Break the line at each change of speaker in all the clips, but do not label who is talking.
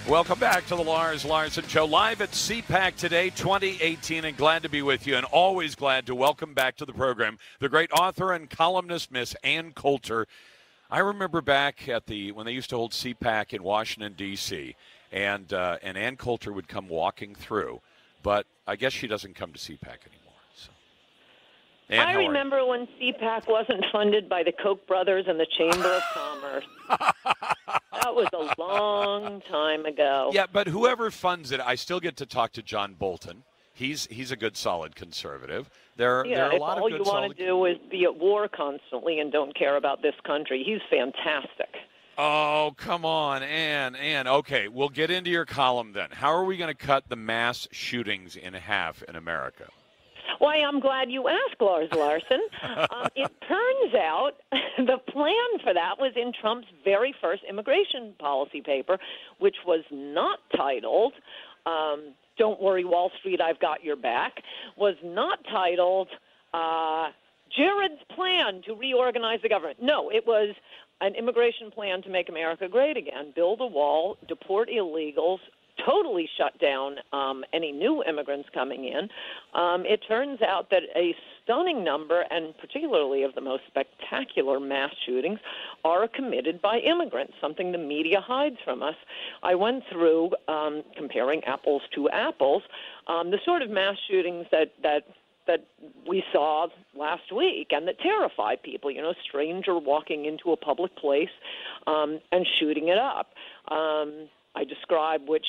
Welcome back to the Lars Larson Show, live at CPAC today, 2018, and glad to be with you, and always glad to welcome back to the program the great author and columnist, Miss Ann Coulter. I remember back at when they used to hold CPAC in Washington, D.C., and Ann Coulter would come walking through, but I guess she doesn't come to CPAC anymore. So, Ann,
I remember when CPAC wasn't funded by the Koch brothers and the Chamber of Commerce. That was a long time ago.
Yeah, but whoever funds it, I still get to talk to John Bolton. He's a good, solid conservative. There are a lot of good,
all you want to do is be at war constantly and don't care about this country, he's fantastic.
Oh, come on, Ann. Okay, we'll get into your column then. How are we going to cut the mass shootings in half in America?
Why, I'm glad you asked, Lars Larson. It turns out the plan for that was in Trump's very first immigration policy paper, which was not titled, Don't Worry, Wall Street, I've Got Your Back, was not titled Jared's Plan to Reorganize the Government. No, it was an immigration plan to make America great again, build a wall, deport illegals, totally shut down any new immigrants coming in. It turns out that a stunning number, and particularly of the most spectacular mass shootings, are committed by immigrants, something the media hides from us. I went through, comparing apples to apples, the sort of mass shootings that we saw last week and that terrify people, stranger walking into a public place and shooting it up. I describe which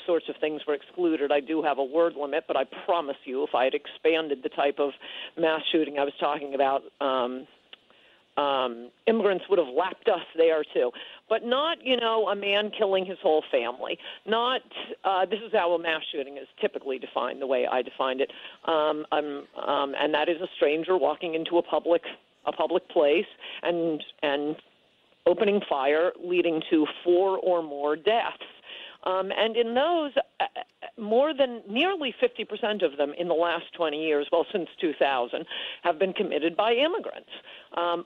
sorts of things were excluded. I do have a word limit, but I promise you if I had expanded the type of mass shooting I was talking about, immigrants would have lapped us there too. But not, a man killing his whole family. Not, this is how a mass shooting is typically defined, the way I defined it. And that is a stranger walking into a public place and opening fire, leading to 4 or more deaths. And in those, nearly 50% of them in the last 20 years, well, since 2000, have been committed by immigrants.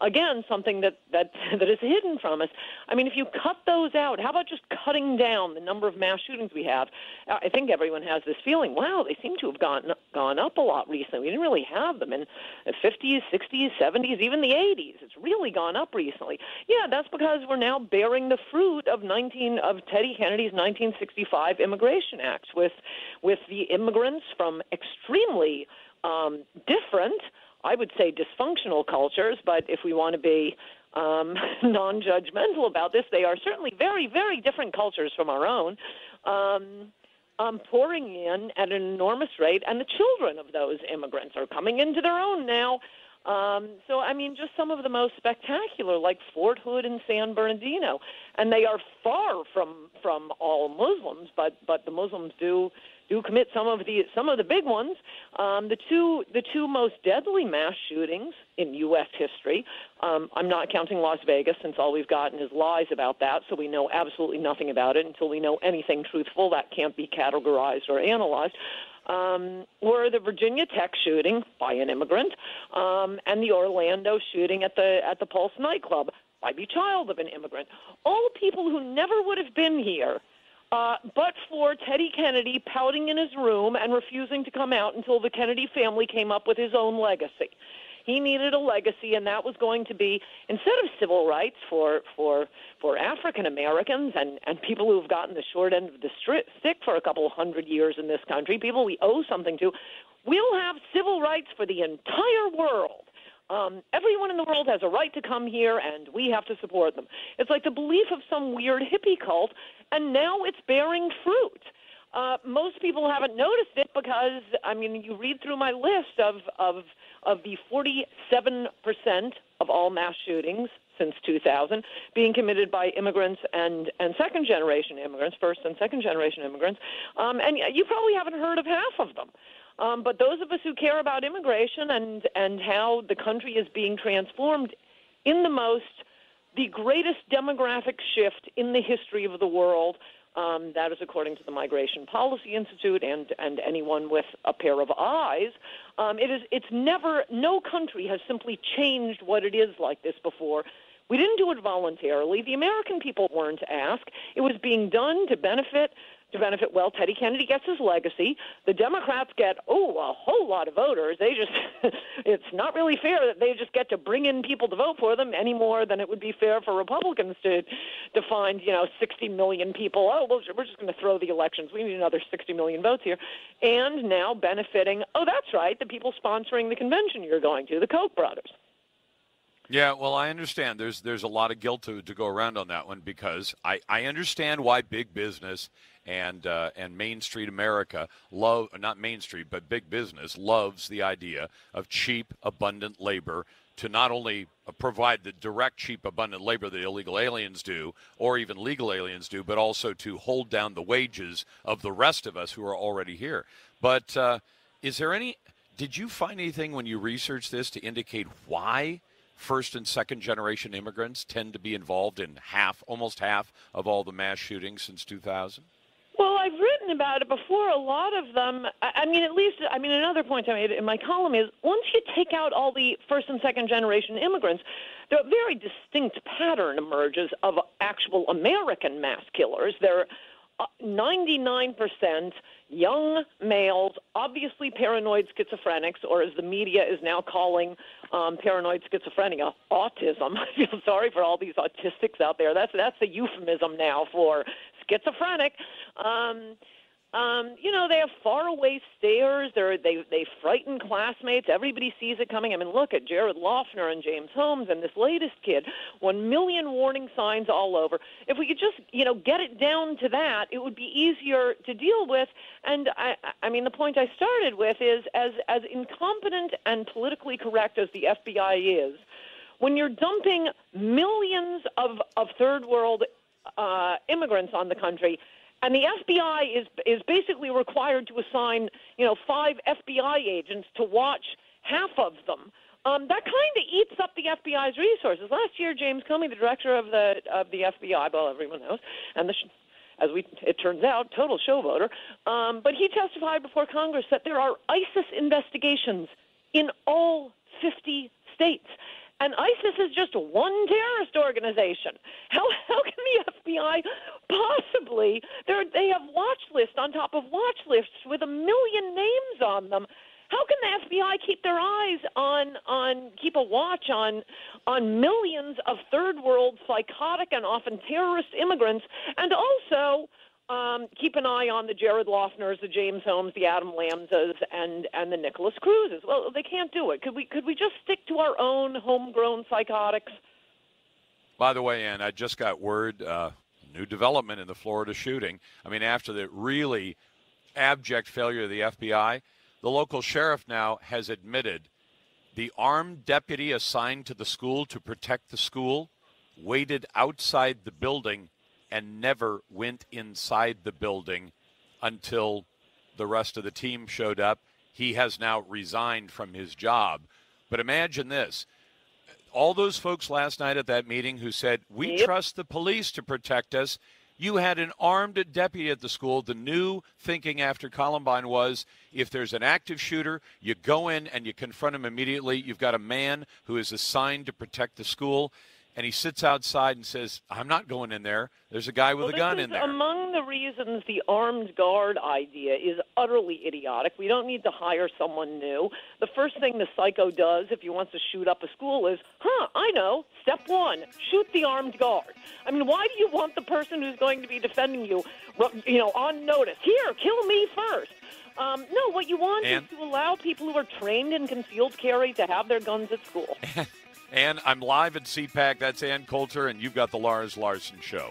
Again, something that is hidden from us. I mean, if you cut those out, how about just cutting down the number of mass shootings we have? I think everyone has this feeling, wow, they seem to have gone up a lot recently. We didn't really have them in the 50s, 60s, 70s, even the 80s. It's really gone up recently. Yeah, that's because we're now bearing the fruit of Teddy Kennedy's 1965 Immigration Act with the immigrants from extremely different, I would say dysfunctional cultures, but if we want to be non-judgmental about this, they are certainly very, very different cultures from our own, pouring in at an enormous rate, and the children of those immigrants are coming into their own now. So, I mean, just some of the most spectacular, like Fort Hood and San Bernardino. And they are far from all Muslims, but the Muslims do commit some of the big ones. The two most deadly mass shootings in U.S. history, I'm not counting Las Vegas since all we've gotten is lies about that, so we know absolutely nothing about it until we know anything truthful that can't be categorized or analyzed. Were the Virginia Tech shooting by an immigrant and the Orlando shooting at the Pulse nightclub by the child of an immigrant. All people who never would have been here but for Teddy Kennedy pouting in his room and refusing to come out until the Kennedy family came up with his own legacy. He needed a legacy, and that was going to be, instead of civil rights for African Americans and people who have gotten the short end of the stick for a couple hundred years in this country, people we owe something to, we'll have civil rights for the entire world. Everyone in the world has a right to come here, and we have to support them. It's like the belief of some weird hippie cult, and now it's bearing fruit. Most people haven't noticed it because, I mean, you read through my list of the 47% of all mass shootings since 2000 being committed by immigrants and second-generation immigrants, first- and second-generation immigrants, and you probably haven't heard of half of them. But those of us who care about immigration and how the country is being transformed in the greatest demographic shift in the history of the world, that is according to the Migration Policy Institute and anyone with a pair of eyes. No country has simply changed what it is like this before. We didn't do it voluntarily. The American people weren't asked. It was being done to benefit, well, Teddy Kennedy gets his legacy. The Democrats get, a whole lot of voters. They just, it's not really fair that they just get to bring in people to vote for them any more than it would be fair for Republicans to find, 60 million people. We're just going to throw the elections. We need another 60 million votes here. And now benefiting, that's right, the people sponsoring the convention you're going to, the Koch brothers.
Yeah, well, I understand. There's a lot of guilt to go around on that one, because I understand why big business and Main Street America not Main Street, but big business loves the idea of cheap, abundant labor to not only provide the direct, cheap, abundant labor that illegal aliens do, or even legal aliens do, but also to hold down the wages of the rest of us who are already here. But did you find anything when you researched this to indicate why first and second generation immigrants tend to be involved in almost half of all the mass shootings since 2000?
Well, I've written about it before. A lot of them, another point I made in my column is once you take out all the first and second generation immigrants, a very distinct pattern emerges of actual American mass killers. They're 99% young males, obviously paranoid schizophrenics, or as the media is now calling paranoid schizophrenia, autism. I feel sorry for all these autistics out there. That's the euphemism now for schizophrenic. They have faraway stares. They frighten classmates. Everybody sees it coming. I mean, look at Jared Loughner and James Holmes and this latest kid. 1 million warning signs all over. If we could just, get it down to that, it would be easier to deal with. And the point I started with is as incompetent and politically correct as the FBI is, when you're dumping millions of third world immigrants on the country, and the FBI is basically required to assign, 5 FBI agents to watch half of them. That kind of eats up the FBI's resources. Last year, James Comey, the director of the FBI, well, everyone knows, and it turns out, total showboater, but he testified before Congress that there are ISIS investigations in all 50 states. And ISIS is just one terrorist organization. How can the FBI possibly? They have watch lists on top of watch lists with 1 million names on them. How can the FBI keep their eyes keep a watch on millions of third world psychotic and often terrorist immigrants, and also keep an eye on the Jared Loughners, the James Holmes, the Adam Lamses, and the Nicholas Cruzes? Well, they can't do it. Could we just stick to our own homegrown psychotics?
By the way, Ann, I just got word, new development in the Florida shooting. After the really abject failure of the FBI, the local sheriff now has admitted the armed deputy assigned to the school to protect the school waited outside the building and never went inside the building until the rest of the team showed up. He has now resigned from his job. But imagine this. All those folks last night at that meeting who said, we trust the police to protect us. You had an armed deputy at the school. The new thinking after Columbine was, if there's an active shooter, you go in and you confront him immediately. You've got a man who is assigned to protect the school. And he sits outside and says, I'm not going in there. There's a guy with a gun in there.
Among the reasons the armed guard idea is utterly idiotic. We don't need to hire someone new. The first thing the psycho does if he wants to shoot up a school is, I know, step 1, shoot the armed guard. Why do you want the person who's going to be defending you, on notice? Here, kill me first. No, what you want is to allow people who are trained in concealed carry to have their guns at school.
And I'm live at CPAC. That's Ann Coulter, and you've got the Lars Larson Show.